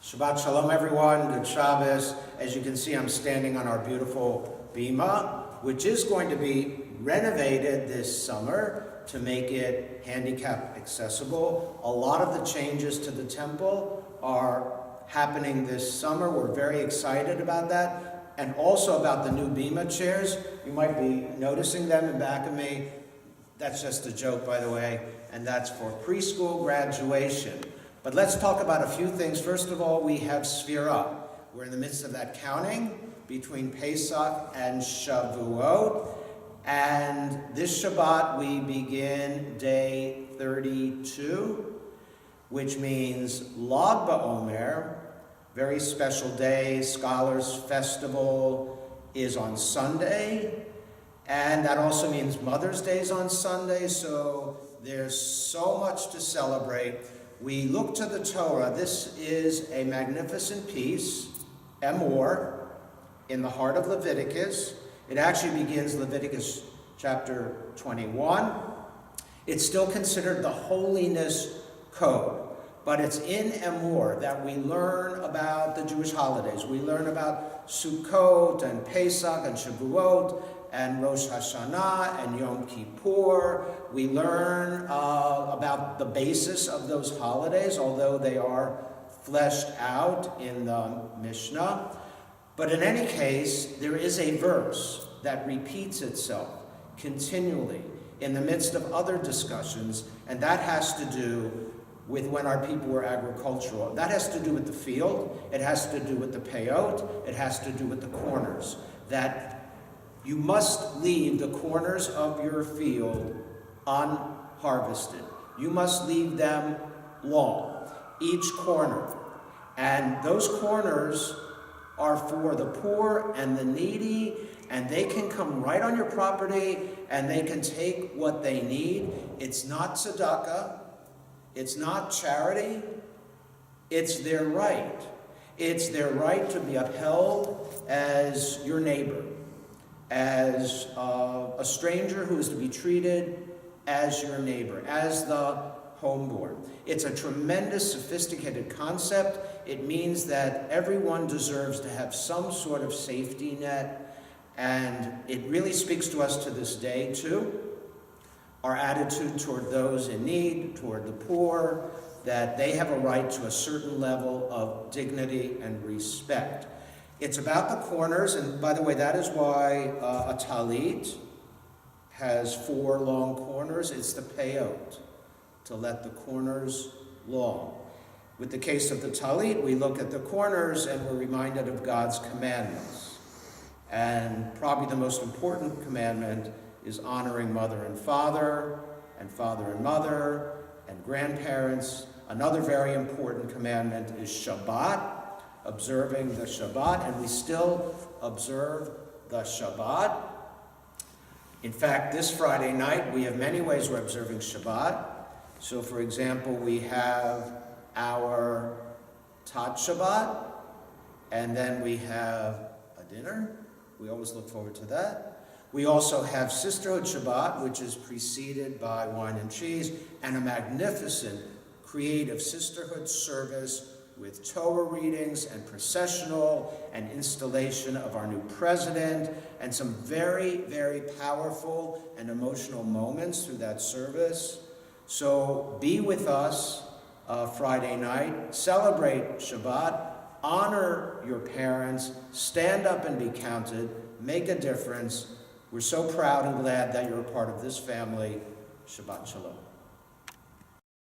Shabbat Shalom, everyone. Good Shabbos. As you can see, I'm standing on our beautiful bima, which is going to be renovated this summer to make it handicap accessible. A lot of the changes to the temple are happening this summer. We're very excited about that. And also about the new bima chairs. You might be noticing them in back of me. That's just a joke, by the way. And that's for preschool graduation. But let's talk about a few things. First of all, we have Sfirah. We're in the midst of that counting between Pesach and Shavuot. And this Shabbat, we begin day 32, which means Lag BaOmer, very special day. Scholars' Festival is on Sunday. And that also means Mother's Day is on Sunday. So there's so much to celebrate. We look to the Torah. This is a magnificent piece, Emor, in the heart of Leviticus. It actually begins Leviticus chapter 21. It's still considered the holiness code, but it's in Emor that we learn about the Jewish holidays. We learn about Sukkot and Pesach and Shavuot and Rosh Hashanah and Yom Kippur. We learn about the basis of those holidays, although they are fleshed out in the Mishnah. But in any case, there is a verse that repeats itself continually in the midst of other discussions, and that has to do with when our people were agricultural. That has to do with the field, it has to do with the peyot, it has to do with the corners. That you must leave the corners of your field unharvested. You must leave them long, each corner. And those corners are for the poor and the needy, and they can come right on your property and they can take what they need. It's not tzedakah, it's not charity, it's their right. It's their right to be upheld as your neighbor, as a stranger who is to be treated as your neighbor, as the homeborn. It's a tremendous, sophisticated concept. It means that everyone deserves to have some sort of safety net, and it really speaks to us to this day, too. Our attitude toward those in need, toward the poor, that they have a right to a certain level of dignity and respect. It's about the corners, and by the way, that is why a talit has 4 long corners. It's the peyot, to let the corners long. With the case of the talit, we look at the corners and we're reminded of God's commandments. And probably the most important commandment is honoring mother and father and mother, and grandparents. Another very important commandment is Shabbat, observing the Shabbat, and we still observe the Shabbat. In fact, this Friday night, we have many ways we're observing Shabbat. So, for example, we have our Tat Shabbat, and then we have a dinner. We always look forward to that. We also have Sisterhood Shabbat, which is preceded by wine and cheese, and a magnificent creative sisterhood service with Torah readings and processional and installation of our new president, and some very, very powerful and emotional moments through that service. So be with us Friday night, celebrate Shabbat, honor your parents, stand up and be counted, make a difference. We're so proud and glad that you're a part of this family. Shabbat Shalom.